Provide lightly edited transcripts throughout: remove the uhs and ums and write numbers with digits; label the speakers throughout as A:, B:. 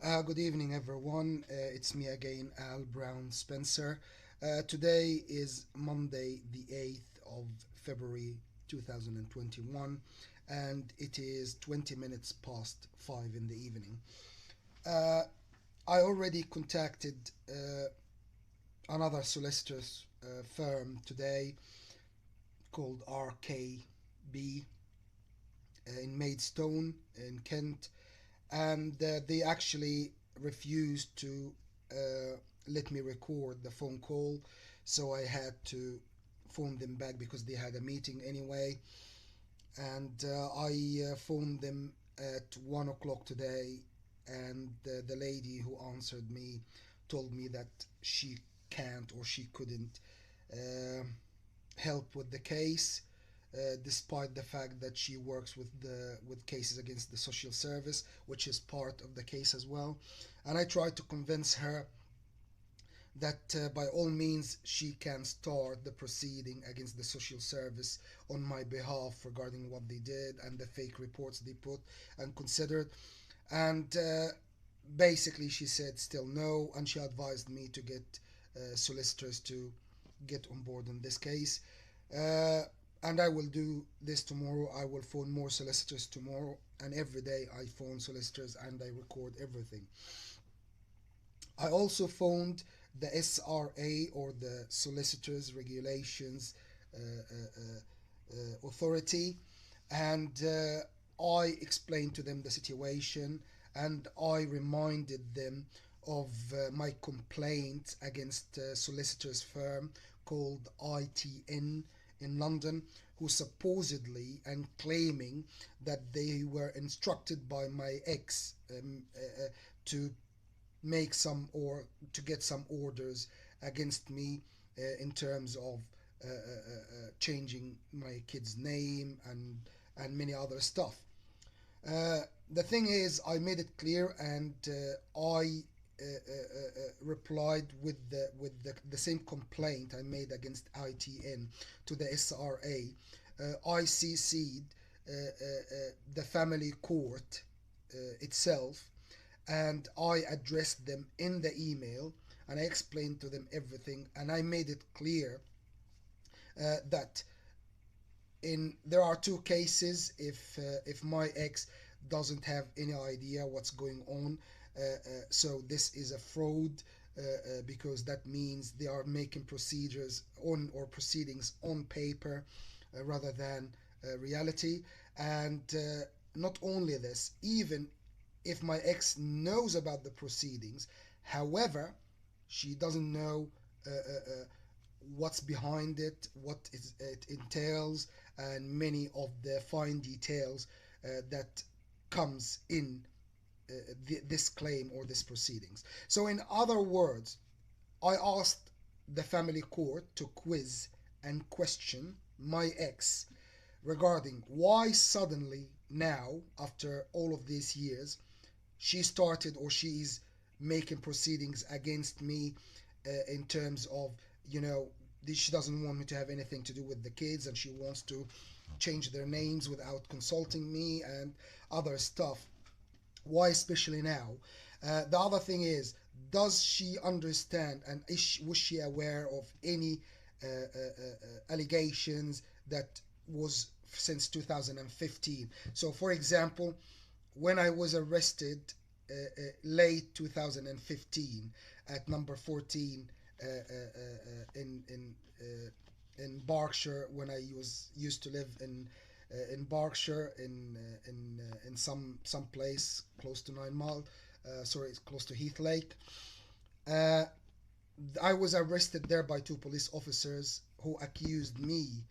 A: Good evening, everyone. It's me again, Al Brown Spencer. Today is Monday, the 8th of February 2021, and it is 20 minutes past 5 in the evening. Uh, I already contacted another solicitor's firm today called RKB in Maidstone in Kent, and they actually refused to let me record the phone call, so I had to phone them back because they had a meeting anyway. And I phoned them at 1 o'clock today, and the lady who answered me told me that she can't or she couldn't uh, help with the case, despite the fact that she works with cases against the social service, which is part of the case as well. And I tried to convince her that by all means she can start the proceeding against the social service on my behalf regarding what they did and the fake reports they put and considered. And basically, she said still no, and she advised me to get solicitors to get on board in this case. Uh, and I will do this tomorrow. I will phone more solicitors tomorrow, and every day I phone solicitors and I record everything. I also phoned the SRA, or the Solicitors Regulations Authority, and I explained to them the situation, and I reminded them of my complaint against a solicitor's firm called ITN in London, who supposedly and claiming that they were instructed by my ex to make some or to get some orders against me in terms of changing my kid's name and many other stuff. Uh, the thing is, I made it clear, and I replied with the same complaint I made against ITN to the SRA. I CC'd the family court itself, and I addressed them in the email, and I explained to them everything, and I made it clear that in there are two cases. If my ex doesn't have any idea what's going on, so this is a fraud, because that means they are making procedures on or proceedings on paper rather than reality. And not only this, even if my ex knows about the proceedings, however, she doesn't know what's behind it, it entails, and many of the fine details that comes in this claim or this proceedings. So, in other words, I asked the family court to quiz and question my ex regarding why suddenly now, after all of these years, she started or she is making proceedings against me in terms of, you know, she doesn't want me to have anything to do with the kids, and she wants to change their names without consulting me and other stuff. Why especially now? The other thing is, does she understand, and was she aware of any allegations that was since 2015? So, for example, when I was arrested late 2015 at number 14 in Berkshire, when I was used to live in Berkshire in some place close to 9 Mile, sorry, it's close to Heath Lake. Uh, I was arrested there by two police officers who accused me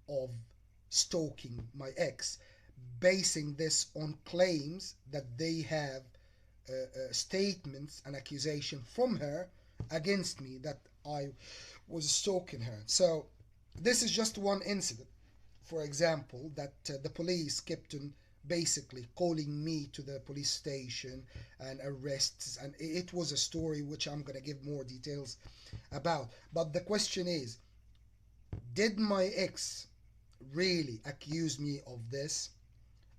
A: of stalking my ex, basing this on claims that they have statements and accusation from her against me that I was stalking her. So this is just one incident, for example, that the police kept on basically calling me to the police station and arrests, and it was a story which I'm going to give more details about. But the question is, did my ex really accuse me of this?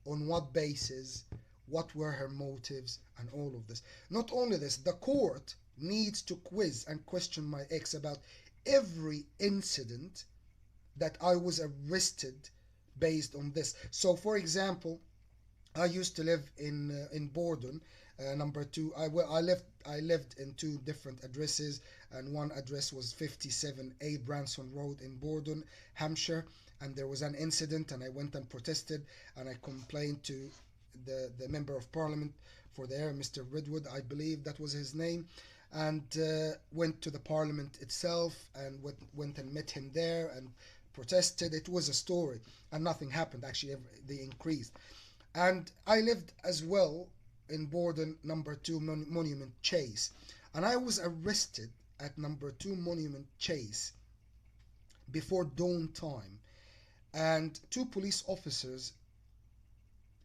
A: On what basis? what were her motives, and all of this. Not only this, the court needs to quiz and question my ex about every incident that I was arrested based on this. So, for example, I used to live in Borden, number two. I lived in two different addresses, and one address was 57A Branson Road in Borden, Hampshire. And there was an incident, and I went and protested, and I complained to the member of parliament for there, Mr. Redwood, I believe that was his name, and went to the parliament itself and went and met him there and protested. It was a story, and nothing happened. Actually, they increased. And I lived as well in Borden, number 2 Monument Chase. And I was arrested at number 2 Monument Chase before dawn time. And two police officers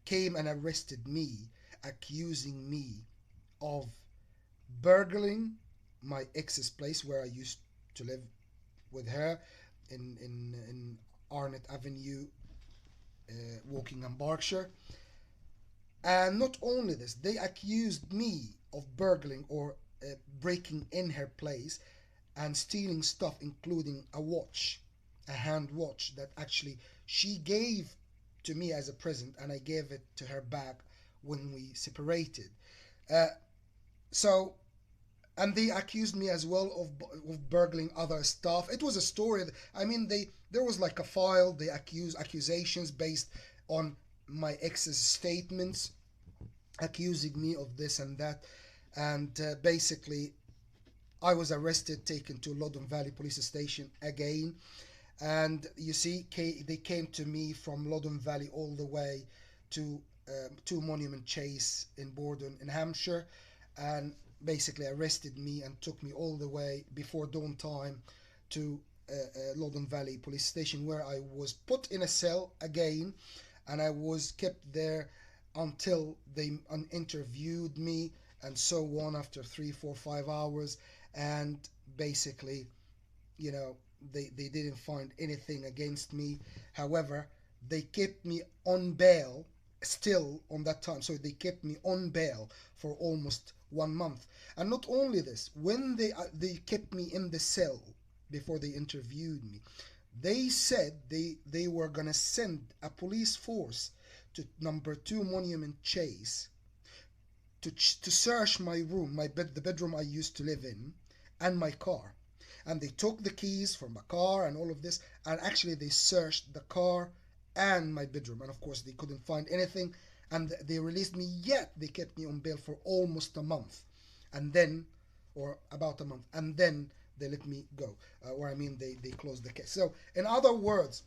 A: came and arrested me, accusing me of burgling my ex's place where I used to live with her in Arnott Avenue, Wokingham, Berkshire. And not only this, they accused me of burgling or breaking in her place and stealing stuff, including a watch, a hand watch that actually she gave to me as a present, and I gave it to her back when we separated. Uh, so, and they accused me as well of burgling other stuff. It was a story. I mean, there was like a file. They accusations based on my ex's statements, accusing me of this and that, and basically I was arrested, taken to Loddon Valley Police Station again. And you see, they came to me from Loddon Valley all the way to Monument Chase in Borden in Hampshire, and basically arrested me and took me all the way before dawn time to Loddon Valley Police Station, where I was put in a cell again, and I was kept there until they interviewed me and so on after 3, 4, 5 hours. And basically, you know, they didn't find anything against me. However, they kept me on bail still on that time. So they kept me on bail for almost 1 month. And not only this, when they kept me in the cell before they interviewed me, they said they were gonna send a police force to number 2 Monument Chase to search my room, the bedroom I used to live in, and my car. And they took the keys from my car and all of this, and actually they searched the car and my bedroom, and of course they couldn't find anything, and they released me. Yet they kept me on bail for almost a month, and then, or about a month, and then they let me go, or I mean they closed the case. So in other words,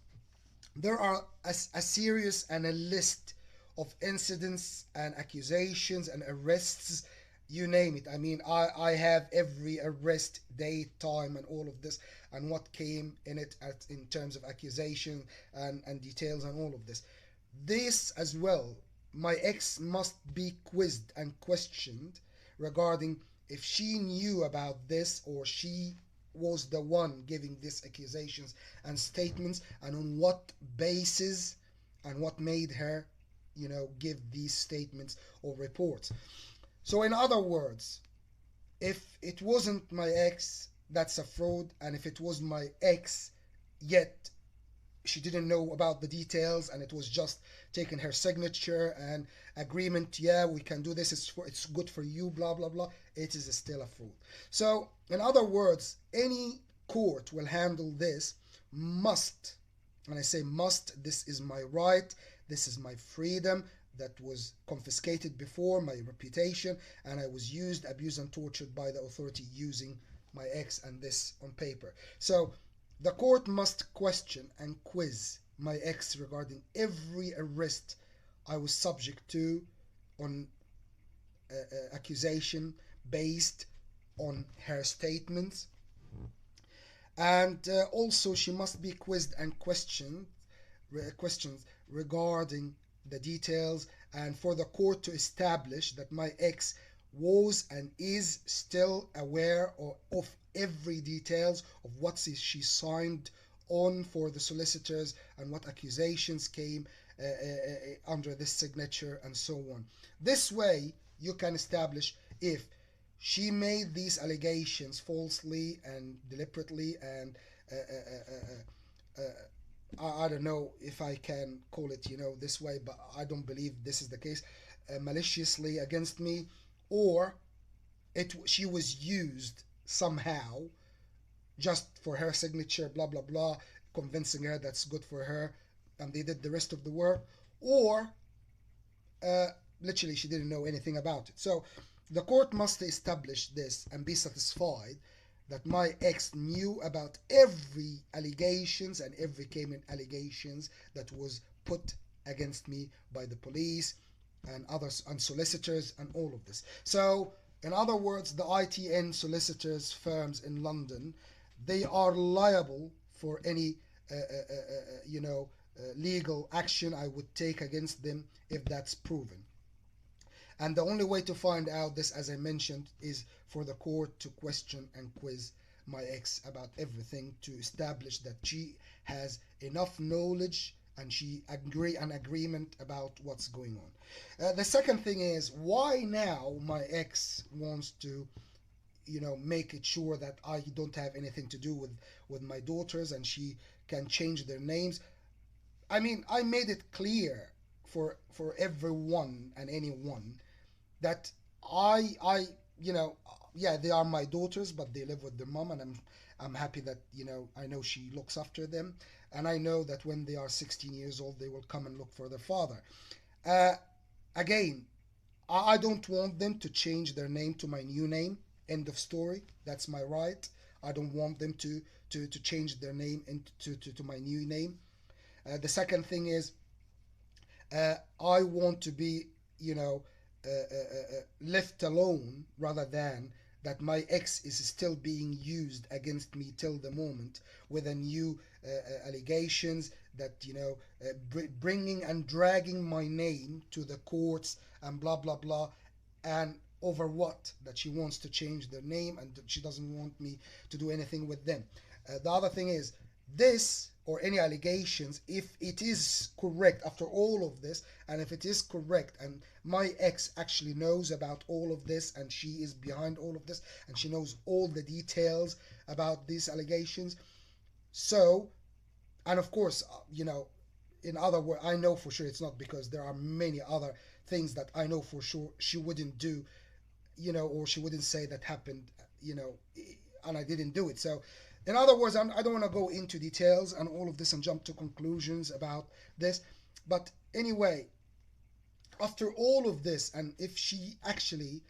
A: there are a series and a list of incidents and accusations and arrests, you name it. I mean, I have every arrest, date, time, and all of this, and what came in it in terms of accusation and details and all of this. This as well, my ex must be quizzed and questioned regarding if she knew about this, or she was the one giving these accusations and statements, and on what basis, and what made her, give these statements or reports. So in other words, if it wasn't my ex, that's a fraud. And if it was my ex, yet she didn't know about the details, and it was just taking her signature and agreement, yeah, we can do this, it's good for you, blah blah blah, it is still a fraud. So in other words, any court will handle this must, and I say must, this is my right, this is my freedom that was confiscated before, my reputation, and I was used, abused, and tortured by the authority using my ex and this on paper. So the court must question and quiz my ex regarding every arrest I was subject to on accusation based on her statements. And also she must be quizzed and questions regarding the details, and for the court to establish that my ex was and is still aware of every details of what she signed on for the solicitors and what accusations came under this signature and so on. This way you can establish if she made these allegations falsely and deliberately and uh, uh, uh, I don't know if I can call it, this way, but I don't believe this is the case, maliciously against me, or she was used somehow just for her signature, blah blah blah, convincing her that's good for her, and they did the rest of the work, or uh, literally she didn't know anything about it. So the court must establish this and be satisfied that my ex knew about every allegations and every came allegations that was put against me by the police and others and solicitors and all of this. So in other words, the ITN solicitors firms in London, they are liable for any legal action I would take against them if that's proven. And the only way to find out this, as I mentioned, is for the court to question and quiz my ex about everything to establish that she has enough knowledge and she agree an agreement about what's going on. The second thing is why now my ex wants to make it sure that I don't have anything to do with my daughters and she can change their names. I mean, I made it clear for everyone and anyone that I yeah, they are my daughters, but they live with their mom, and I'm happy that I know she looks after them, and I know that when they are 16 years old, they will come and look for their father. Uh, Again, I don't want them to change their name to my new name. End of story. That's my right. I don't want them to change their name to my new name. The second thing is I want to be, left alone rather than that my ex is still being used against me till the moment with a new allegations that bringing and dragging my name to the courts and blah blah blah, and over what, that she wants to change their name and she doesn't want me to do anything with them. The other thing is this, or any allegations, if it is correct after all of this, and if it is correct and my ex actually knows about all of this and she is behind all of this and she knows all the details about these allegations, so, and of course, in other words, I know for sure it's not, because there are many other things that I know for sure she wouldn't do, or she wouldn't say that happened, and I didn't do it. So in other words, I don't want to go into details and all of this and jump to conclusions about this. But anyway, after all of this, and if she actually,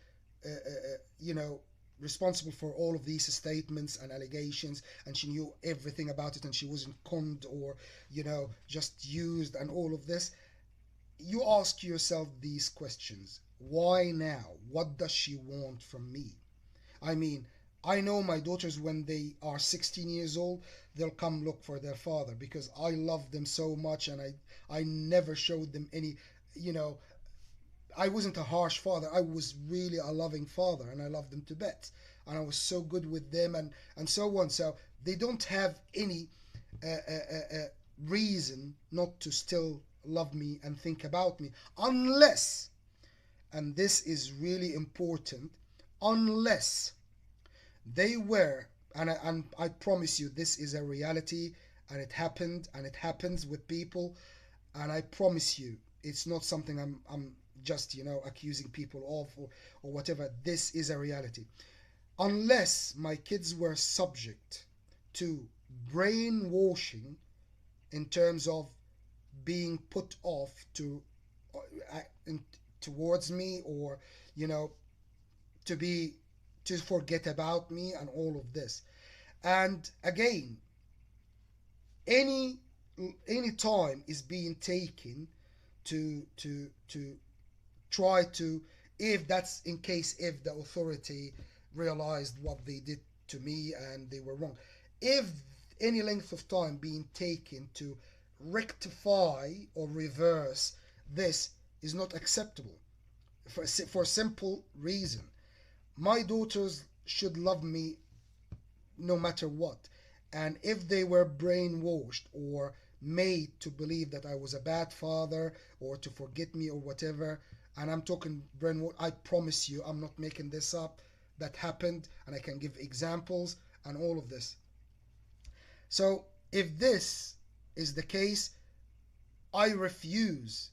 A: you know, responsible for all of these statements and allegations, and she knew everything about it, and she wasn't conned or, just used and all of this, you ask yourself these questions. Why now? What does she want from me? I mean, I know my daughters, when they are 16 years old, they'll come look for their father because I love them so much, and I never showed them any, you know, I wasn't a harsh father. I was really a loving father, and I loved them to bits, and I was so good with them, and so on. So they don't have any reason not to still love me and think about me, unless, and this is really important, unless they were, and I promise you this is a reality, and it happened, and it happens with people, and I promise you it's not something I'm just accusing people of, or whatever. This is a reality. Unless my kids were subject to brainwashing in terms of being put off to in, towards me, or you know to be to forget about me and all of this. And again, any any time is being taken to try to, if that's in case, if the authority realized what they did to me and they were wrong, if any length of time being taken to rectify or reverse this is not acceptable, for a simple reason. My daughters should love me no matter what. And if they were brainwashed or made to believe that I was a bad father or to forget me or whatever. And I'm talking brainwash. I promise you, I'm not making this up. That happened, and I can give examples and all of this. So if this is the case, I refuse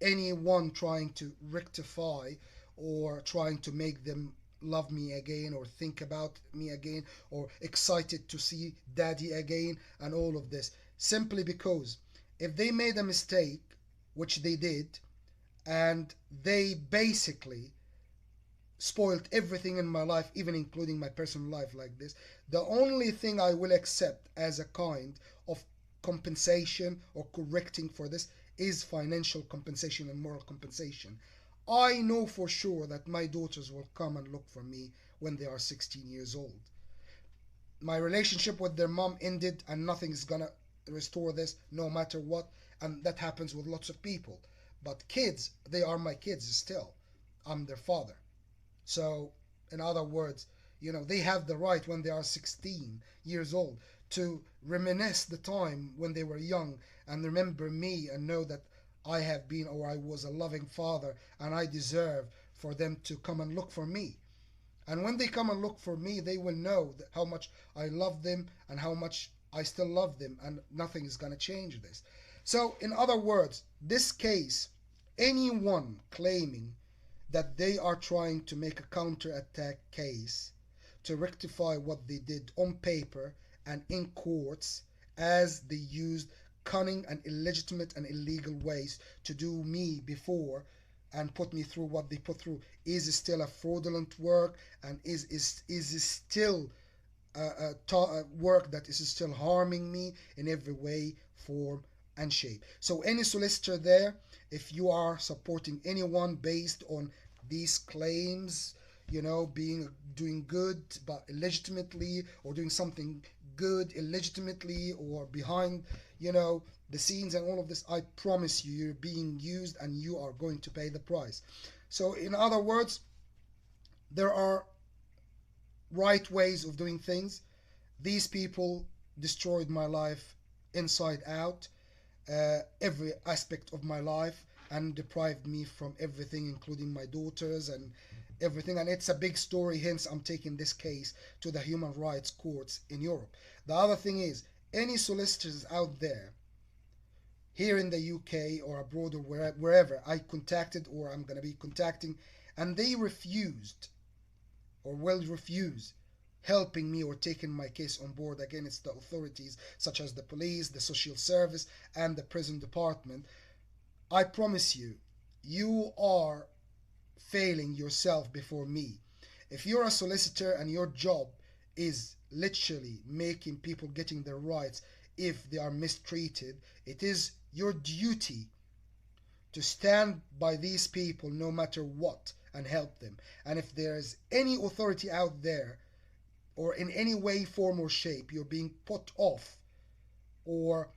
A: anyone trying to rectify or trying to make them love me again or think about me again or excited to see daddy again and all of this. Simply because if they made a mistake, which they did, and they basically spoiled everything in my life, even including my personal life like this, the only thing I will accept as a kind of compensation or correcting for this is financial compensation and moral compensation. I know for sure that my daughters will come and look for me when they are 16 years old. My relationship with their mom ended, and nothing is gonna restore this no matter what, and that happens with lots of people. But kids, they are my kids still. I'm their father. So, in other words, they have the right when they are 16 years old to reminisce the time when they were young and remember me and know that I have been or I was a loving father and I deserve for them to come and look for me. And when they come and look for me, they will know that how much I love them and how much I still love them, and nothing is going to change this. So, in other words, this case, anyone claiming that they are trying to make a counterattack case to rectify what they did on paper and in courts, as they used cunning and illegitimate and illegal ways to do me before and put me through what they put through, is still a fraudulent work and is still work that is still harming me in every way, form, and shape. So, any solicitor there, if you are supporting anyone based on these claims, being doing good but illegitimately, or doing something good illegitimately, or behind, the scenes and all of this, I promise you, you're being used and you are going to pay the price. So, in other words, there are right ways of doing things. These people destroyed my life inside out, every aspect of my life, and deprived me from everything, including my daughters and everything. And it's a big story, hence, I'm taking this case to the human rights courts in Europe. The other thing is, any solicitors out there, here in the UK or abroad or wherever I contacted or I'm going to be contacting, and they refused or will refuse helping me or taking my case on board against the authorities such as the police, the social service, and the prison department, I promise you, you are failing yourself before me. If you're a solicitor and your job is literally making people getting their rights if they are mistreated, it is your duty to stand by these people no matter what and help them. And if there is any authority out there or in any way, form, or shape you're being put off or,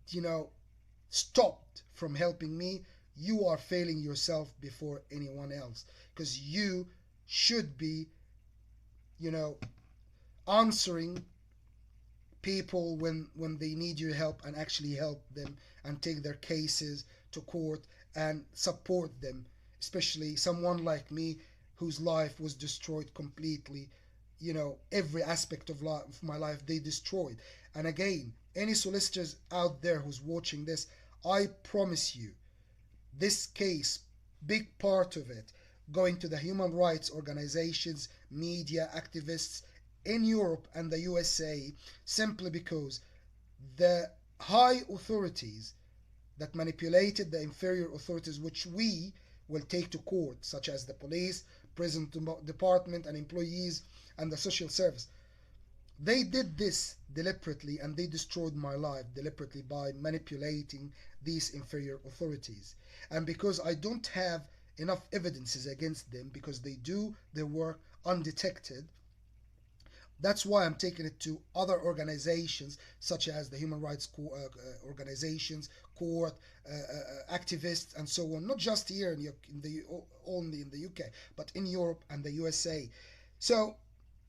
A: you know, stopped from helping me, you are failing yourself before anyone else. Because you should be, you know, answering people when they need your help and actually help them and take their cases to court and support them, especially someone like me whose life was destroyed completely. Every aspect of my life they destroyed. And again, any solicitors out there who's watching this, I promise you, this case, big part of it, going to the human rights organizations, media, activists in Europe and the USA, simply because the high authorities that manipulated the inferior authorities, which we will take to court, such as the police, prison department, and employees, and the social service. They did this deliberately and they destroyed my life deliberately by manipulating these inferior authorities. And because I don't have enough evidences against them, because they do their work undetected, that's why I'm taking it to other organizations such as the human rights organizations, court, activists, and so on. Not just here only in the UK, but in Europe and the USA. So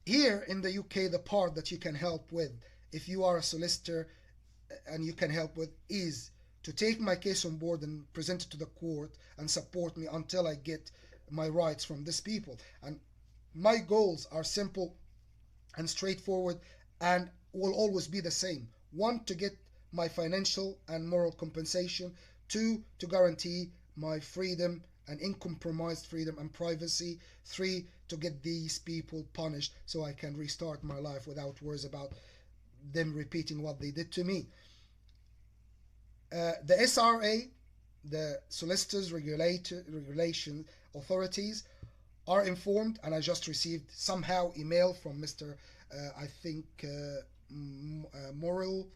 A: here in the UK, the part that you can help with, if you are a solicitor and you can help with is to take my case on board and present it to the court and support me until I get my rights from these people. And my goals are simple and straightforward and will always be the same. One, to get my financial and moral compensation. Two, to guarantee my freedom and uncompromised freedom and privacy. Three, to get these people punished so I can restart my life without worries about them repeating what they did to me. The SRA, the Solicitors Regulation Authorities, are informed, and I just received somehow email from Mr. I think Morrill,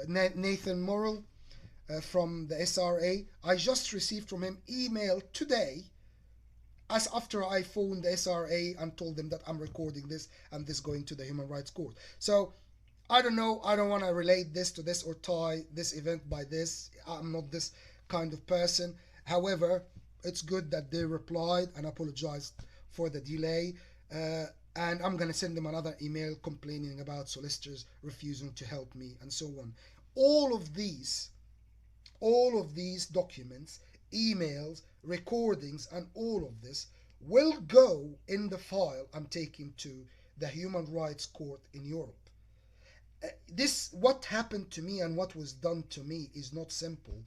A: Nathan Morrill from the SRA. I just received from him email today, as after I phoned the SRA and told them that I'm recording this and this going to the Human Rights Court. So I don't know. I don't want to relate this to this or tie this event by this. I'm not this kind of person. However, it's good that they replied and apologized for the delay. And I'm going to send them another email complaining about solicitors refusing to help me and so on. All of these documents, emails, recordings, and all of this will go in the file I'm taking to the Human Rights Court in Europe. This, what happened to me and what was done to me, is not simple,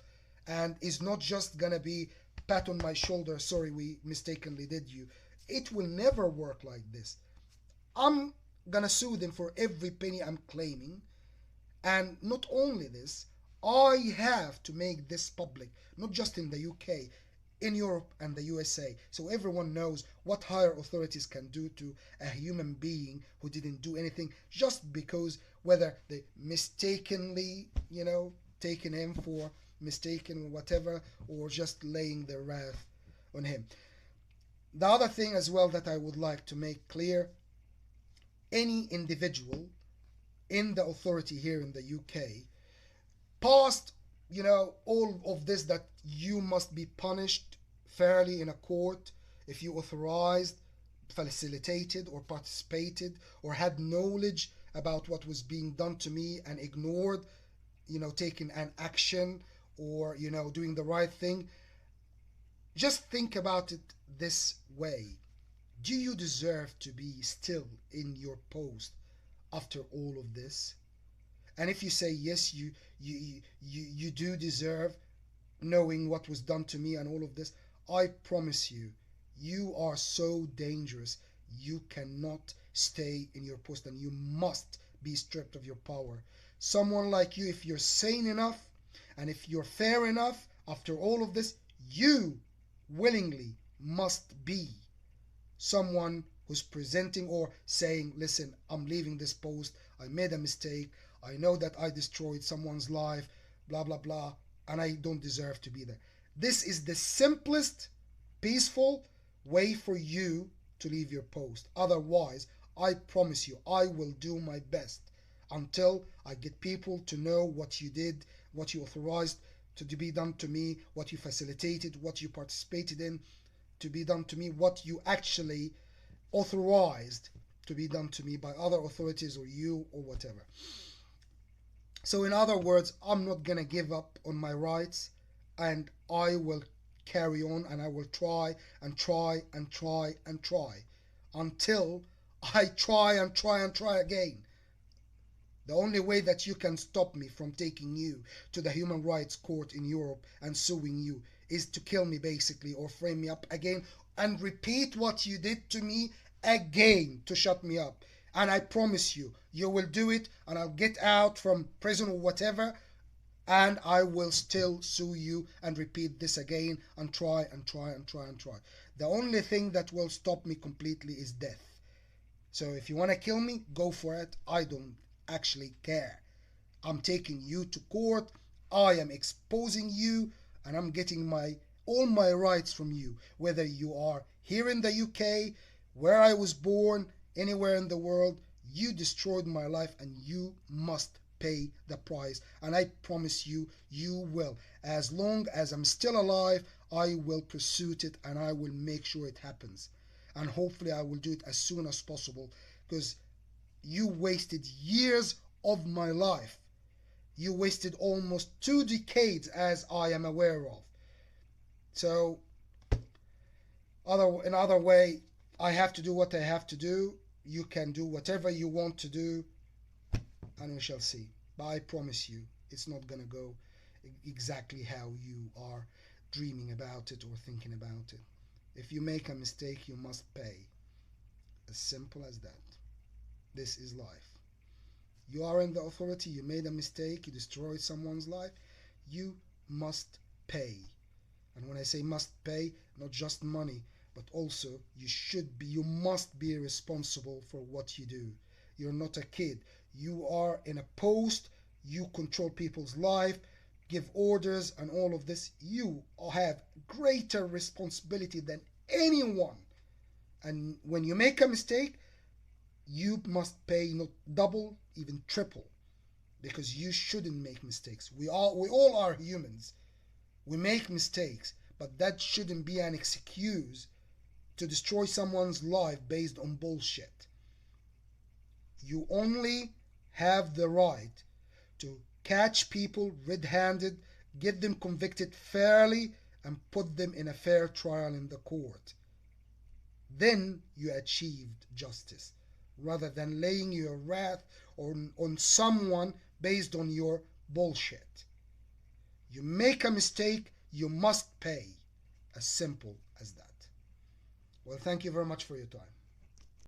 A: and is not just gonna be pat on my shoulder, sorry we mistakenly did you. It will never work like this. I'm gonna sue them for every penny I'm claiming, and not only this, I have to make this public, not just in the UK, in Europe and the USA, so everyone knows what higher authorities can do to a human being who didn't do anything just because whether they mistakenly, taken him for mistaken whatever, or just laying their wrath on him. The other thing as well that I would like to make clear, any individual in the authority here in the UK past, all of this, that you must be punished fairly in a court if you authorized, facilitated, or participated, or had knowledge about what was being done to me and ignored, taking an action, or, doing the right thing. Just think about it this way. Do you deserve to be still in your post after all of this? And if you say yes, you do deserve, knowing what was done to me and all of this, I promise you, you are so dangerous. You cannot stay in your post, and you must be stripped of your power. Someone like you, if you're sane enough and if you're fair enough, after all of this, you willingly must be someone who's presenting or saying, listen, I'm leaving this post, I made a mistake, I know that I destroyed someone's life, blah blah blah, and I don't deserve to be there. This is the simplest, peaceful way for you to leave your post. Otherwise, I promise you, I will do my best until I get people to know what you did, what you authorized to be done to me, what you facilitated, what you participated in to be done to me, what you actually authorized to be done to me by other authorities or you or whatever. So in other words, I'm not gonna give up on my rights, and I will carry on, and I will try and try and try and try until I try and try and try again. The only way that you can stop me from taking you to the Human Rights Court in Europe and suing you is to kill me basically, or frame me up again and repeat what you did to me again to shut me up. And I promise you, you will do it, and I'll get out from prison or whatever, and I will still sue you and repeat this again and try and try and try and try. The only thing that will stop me completely is death. So if you want to kill me, go for it. I don't actually care. I'm taking you to court, I am exposing you, and I'm getting all my rights from you, whether you are here in the UK, where I was born, anywhere in the world. You destroyed my life, and you must pay the price, and I promise you, you will. As long as I'm still alive, I will pursue it, and I will make sure it happens, and hopefully I will do it as soon as possible, because you wasted years of my life. You wasted almost 2 decades, as I am aware of. So, in other way, I have to do what I have to do. You can do whatever you want to do, and we shall see. But I promise you, it's not gonna go exactly how you are dreaming about it or thinking about it. If you make a mistake, you must pay. As simple as that. This is life. You are in the authority, you made a mistake, you destroyed someone's life, you must pay. And when I say must pay, not just money, but also you must be responsible for what you do. You're not a kid. You are in a post, you control people's life, give orders, and all of this. You have greater responsibility than anyone. And when you make a mistake, you must pay not double, even triple, because you shouldn't make mistakes. We all are humans. We make mistakes, but that shouldn't be an excuse to destroy someone's life based on bullshit. You only have the right to catch people red-handed, get them convicted fairly, and put them in a fair trial in the court. Then you achieved justice, rather than laying your wrath on someone based on your bullshit. You make a mistake, you must pay. As simple as that. Well, thank you very much for your time.